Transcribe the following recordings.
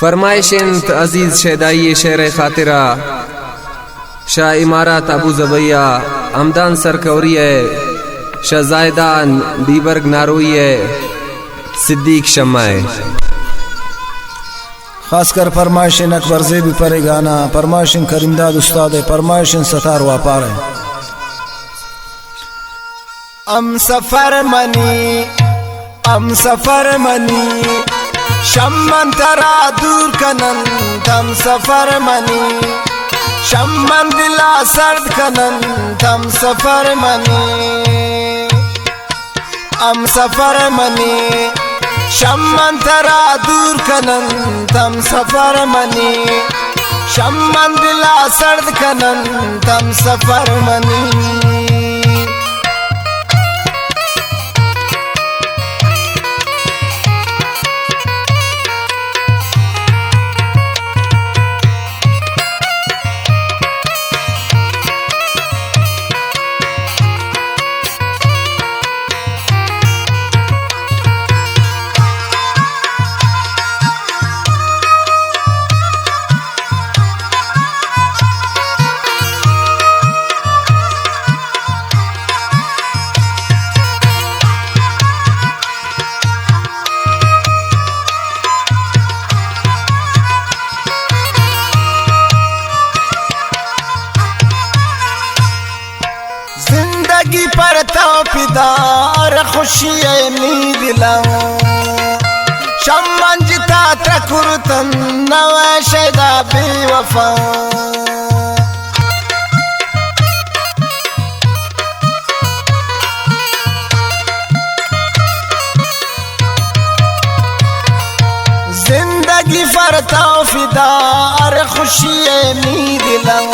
फरमाइशिंत अजीज शहदाई शेर खातिरा शाह इमारत अबू ज़बैया हमदान सरकौरी शाह जायदान बीबर्ग नारोई सिद्दीक शम्माए। खासकर फरमाइशिन अकबर ज़ेबी परे गाना फरमाइशिन करीमदाद उस्ताद फरमाइशिन सतार वापार है। हम सफर मनी शम्मन तरा दूर कनन तम सफर मनी शम्मन दिला सर्द कनन तम सफर मनी हम सफर मनी शम्मन तरा दूर कनन तम सफर मनी शम्मन दिला सर्द कनन तम सफर मनी। जिंदगी पर तौफीदार खुशी नी दिलां शम्मन जिता तकुरतन नवा शैदा बेवफा जिंदगी पर तौफीदार खुशी नी दिलां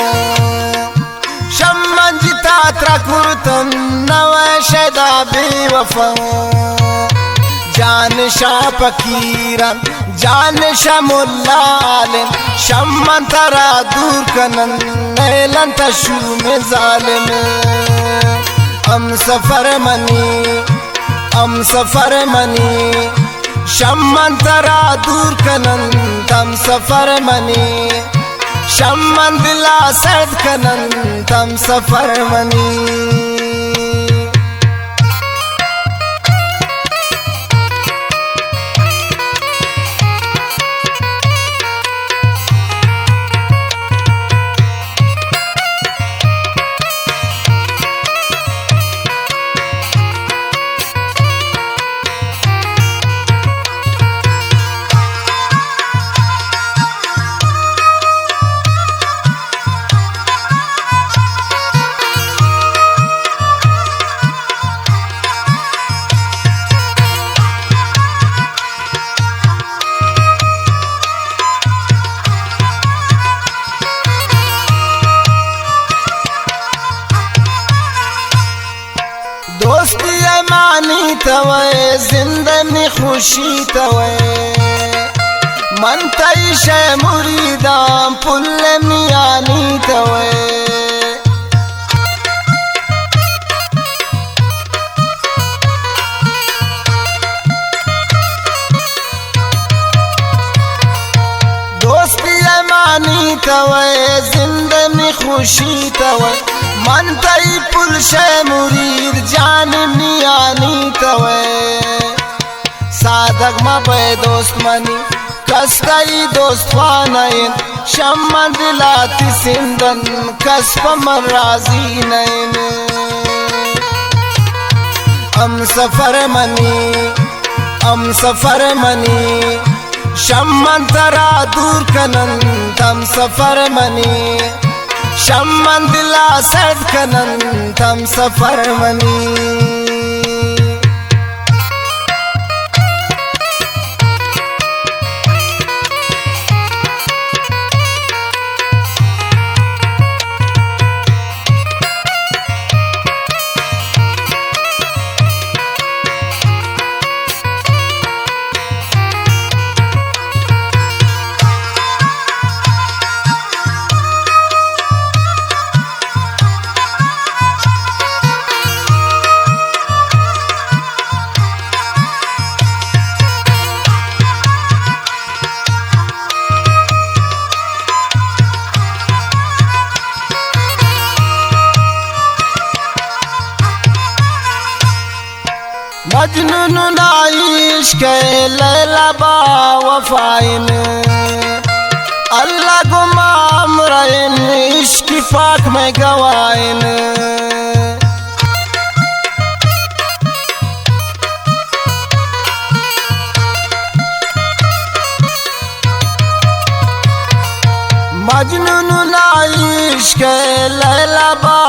शम्मन जिता तकुरतन नवा शैदा बेवफा जान शाह फकीरन जान शाह मुल्लालन शम्मन तरा दूर कनन नैलन तशू में जालिम हम सफर मनी शम्मन तरा दूर कनन तम सफर मनी शम्मन दिला सर्द कनन तम सफर मनी। दोस्ती मानी तवे जिंदगी खुशी तवे मन तईश मुरीदा पुल मियानी तवे दोस्ती मानी तवे जिंदगी खुशी तवे मन तई पुल शे मुरीद जान मियानी तवे साधक मा पे दोस्त मनी कस्तई दोस्त वानयन शम्मन दिलाती सिंदन कसप मन राजी नयन हम सफर मनी शम्मन तरा दूर कनन तम सफर मनी शम्मन दिला सर्द कनन तम सफर मनी। मजनून नाइश के लैला बा वफाइन अल्लाह गुमाम रइन इश्क पाक में गवाइन मजनून नाइश के लैला बा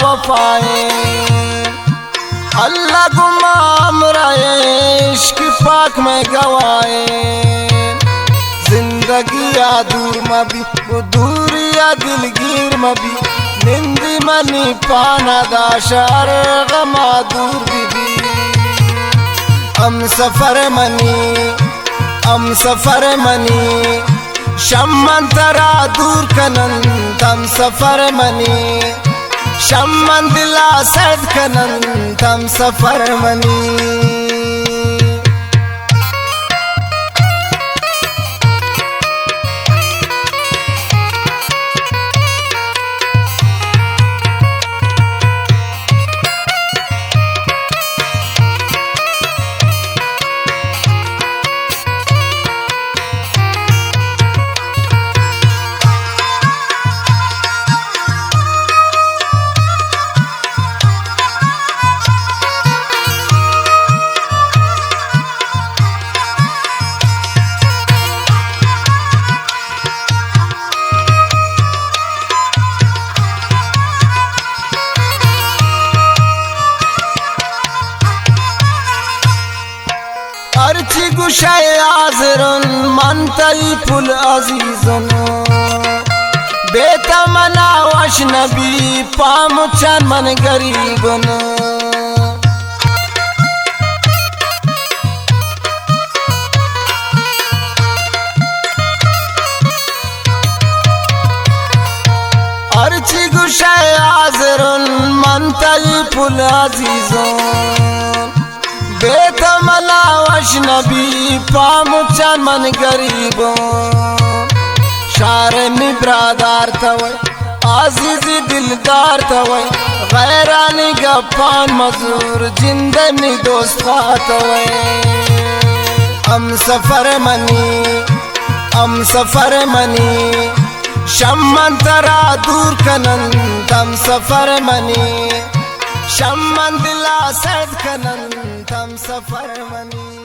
वफाइन अल्लाह गुमाम रहे इश्क पाक में गवाए जिंदगी या दूर मबी वो दूर या दिलगीर मबी निंदी मनी पाना दाशर गमा दूर बीबी हम सफर मनी शम्मन तरा दूर कनन तम सफर मनी शम्मन दिला सर्द कनन तम सफर मनी अर्ची गुशाए आज़रन मनतई पुल अजीजन बेतमना वश नबी पामुचन मन गरीबन अर्ची गुशाए आज़रन मनतई पुल अजीजन बेतमला वश नबी पामुचन मन गरीबों शारमी ब्रादार तवै आजीजी दिलदार तवै गैरानी गप्पान मजूर जिंदनी दोस्त तवै हम सफर मनी शम्मन तरा दूर कनन तम सफर मनी शम्मन दिला सर्द कनन तम सफर मनी।